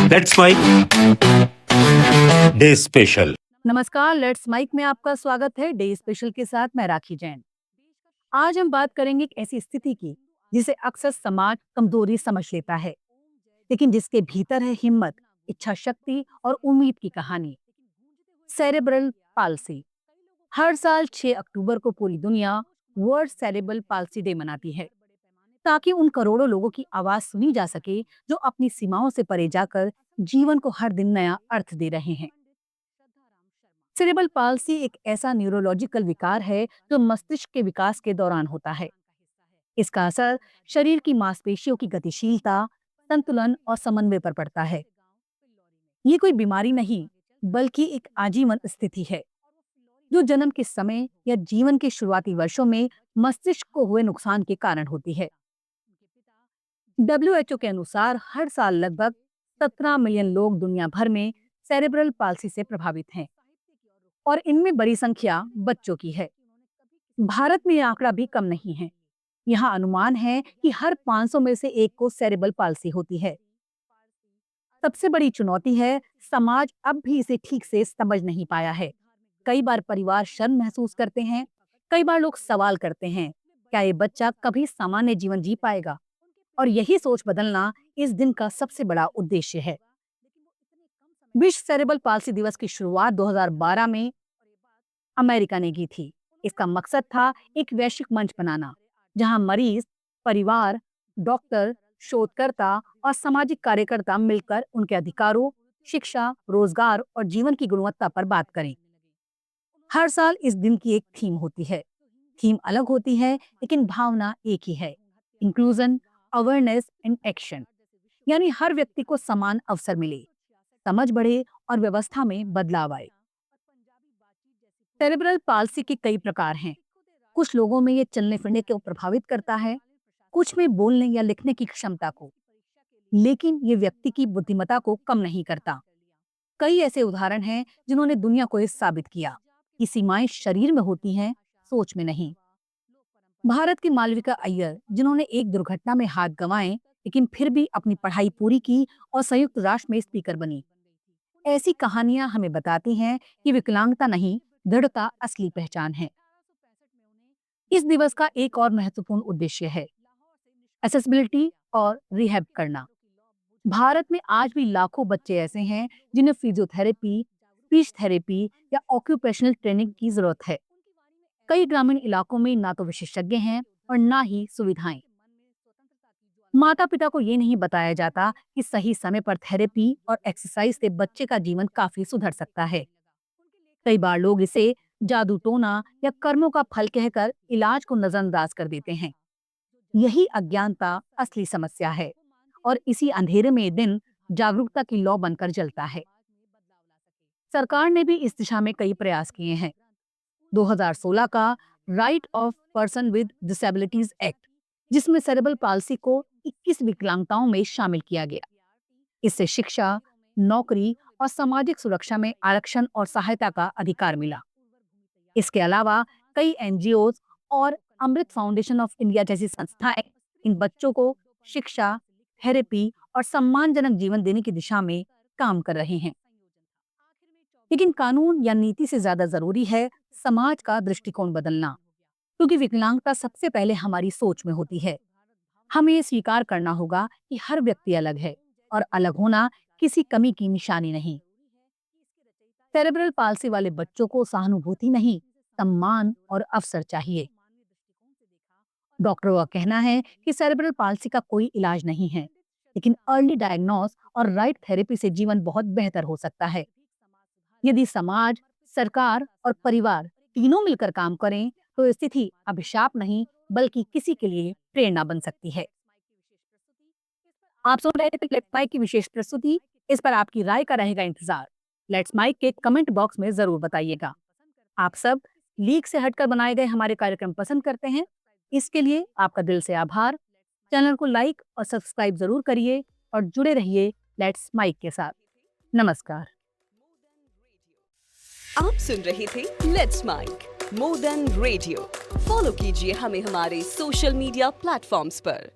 Let's Mic day special. नमस्कार, Let's Mic में आपका स्वागत है। डे स्पेशल के साथ मैं राखी जैन। आज हम बात करेंगे एक ऐसी स्थिति की जिसे अक्सर समाज कमजोरी समझ लेता है, लेकिन जिसके भीतर है हिम्मत, इच्छा शक्ति और उम्मीद की कहानी। Cerebral palsy. हर साल 6 अक्टूबर को पूरी दुनिया वर्ल्ड सेरेब्रल पाल्सी डे मनाती है, ताकि उन करोड़ों लोगों की आवाज सुनी जा सके जो अपनी सीमाओं से परे जाकर जीवन को हर दिन नया अर्थ दे रहे हैं। सेरेब्रल पाल्सी एक ऐसा न्यूरोलॉजिकल विकार है जो मस्तिष्क के विकास के दौरान होता है। इसका असर शरीर की मांसपेशियों की गतिशीलता, संतुलन और समन्वय पर पड़ता है। ये कोई बीमारी नहीं, बल्कि एक आजीवन स्थिति है जो जन्म के समय या जीवन के शुरुआती वर्षों में मस्तिष्क को हुए नुकसान के कारण होती है। WHO के अनुसार हर साल लगभग 17 मिलियन लोग दुनिया भर में सेरेब्रल पाल्सी से प्रभावित हैं और इनमें बड़ी संख्या बच्चों की है। भारत में ये आंकड़ा भी कम नहीं है। यहाँ अनुमान है कि हर 500 में से एक को सेरेब्रल पाल्सी होती है। सबसे बड़ी चुनौती है समाज अब भी इसे ठीक से समझ नहीं पाया है। कई बार परिवार शर्म महसूस करते हैं, कई बार लोग सवाल करते हैं, क्या ये बच्चा कभी सामान्य जीवन जी पाएगा? और यही सोच बदलना इस दिन का सबसे बड़ा उद्देश्य है। विश्व सेरेब्रल पाल्सी दिवस की शुरुआत 2012 में अमेरिका ने की थी। इसका मकसद था एक वैश्विक मंच बनाना, जहां मरीज, परिवार, डॉक्टर, शोधकर्ता और सामाजिक कार्यकर्ता मिलकर उनके अधिकारों, शिक्षा, रोजगार और जीवन की गुणवत्ता पर बात करें। हर साल इस दिन की एक थीम होती है। थीम अलग होती है, लेकिन भावना एक ही है: इंक्लूजन, अवेयरनेस एंड एक्शन। यानी हर व्यक्ति को समान अवसर मिले, समझ बढ़े और व्यवस्था में बदलाव आए। सेरेब्रल पाल्सी के कई प्रकार हैं। कुछ लोगों में ये चलने फिरने को प्रभावित करता है, कुछ में बोलने या लिखने की क्षमता को, लेकिन ये व्यक्ति की बुद्धिमत्ता को कम नहीं करता। कई ऐसे उदाहरण हैं जिन्होंने दुनिया को ये साबित किया कि सीमाएं शरीर में होती हैं, सोच में नहीं। भारत की मालविका अय्यर, जिन्होंने एक दुर्घटना में हाथ गंवाए लेकिन फिर भी अपनी पढ़ाई पूरी की और संयुक्त राष्ट्र में स्पीकर बनी। ऐसी कहानियां हमें बताती हैं कि विकलांगता नहीं, दृढ़ता असली पहचान है। इस दिवस का एक और महत्वपूर्ण उद्देश्य है एक्सेसिबिलिटी और रिहैब करना। भारत में आज भी लाखों बच्चे ऐसे हैं जिन्हें फिजियोथेरेपी, स्पीच थेरेपी या ऑक्यूपेशनल ट्रेनिंग की जरूरत है। कई ग्रामीण इलाकों में ना तो विशेषज्ञ हैं और ना ही सुविधाएं। माता पिता को ये नहीं बताया जाता कि सही समय पर थेरेपी और एक्सरसाइज से बच्चे का जीवन काफी सुधर सकता है। कई बार लोग इसे जादू टोना या कर्मों का फल कहकर इलाज को नजरअंदाज कर देते हैं। यही अज्ञानता असली समस्या है और इसी अंधेरे में ये दिन जागरूकता की लौ बनकर जलता है। सरकार ने भी इस दिशा में कई प्रयास किए हैं। 2016 का right of person with disabilities act, जिसमें सेरेब्रल पाल्सी को 21 विकलांगताओं में शामिल किया गया। इससे शिक्षा, नौकरी और सामाजिक सुरक्षा में आरक्षण और सहायता का अधिकार मिला। इसके अलावा कई एनजीओ और अमृत फाउंडेशन ऑफ इंडिया जैसी संस्थाएं इन बच्चों को शिक्षा, थेरेपी और सम्मानजनक जीवन देने की दिशा में काम कर रहे हैं। लेकिन कानून या नीति से ज्यादा जरूरी है समाज का दृष्टिकोण बदलना, क्योंकि विकलांगता सबसे पहले हमारी सोच में होती है। हमें ये स्वीकार करना होगा कि हर व्यक्ति अलग है और अलग होना किसी कमी की निशानी नहीं। सेरेब्रल पाल्सी वाले बच्चों को सहानुभूति नहीं, सम्मान और अवसर चाहिए। डॉक्टरों का कहना है कि सेरेब्रल पाल्सी का कोई इलाज नहीं है, लेकिन अर्ली डायग्नोस और राइट थेरेपी से जीवन बहुत बेहतर हो सकता है। यदि समाज, सरकार और परिवार तीनों मिलकर काम करें तो स्थिति अभिशाप नहीं, बल्कि किसी के लिए प्रेरणा बन सकती है। आप सुन रहे थे लेट्स माइक की विशेष प्रस्तुति। इस पर आपकी राय का रहेगा इंतजार। लेट्स माइक के कमेंट बॉक्स में जरूर बताइएगा। आप सब लीक से हटकर बनाए गए हमारे कार्यक्रम पसंद करते हैं, इसके लिए आपका दिल से आभार। चैनल को लाइक और सब्सक्राइब जरूर करिए और जुड़े रहिए लेट्स माइक के साथ। नमस्कार। आप सुन रहे थे Let's Mic more than radio. Follow कीजिए हमें हमारे सोशल मीडिया प्लेटफॉर्म्स पर।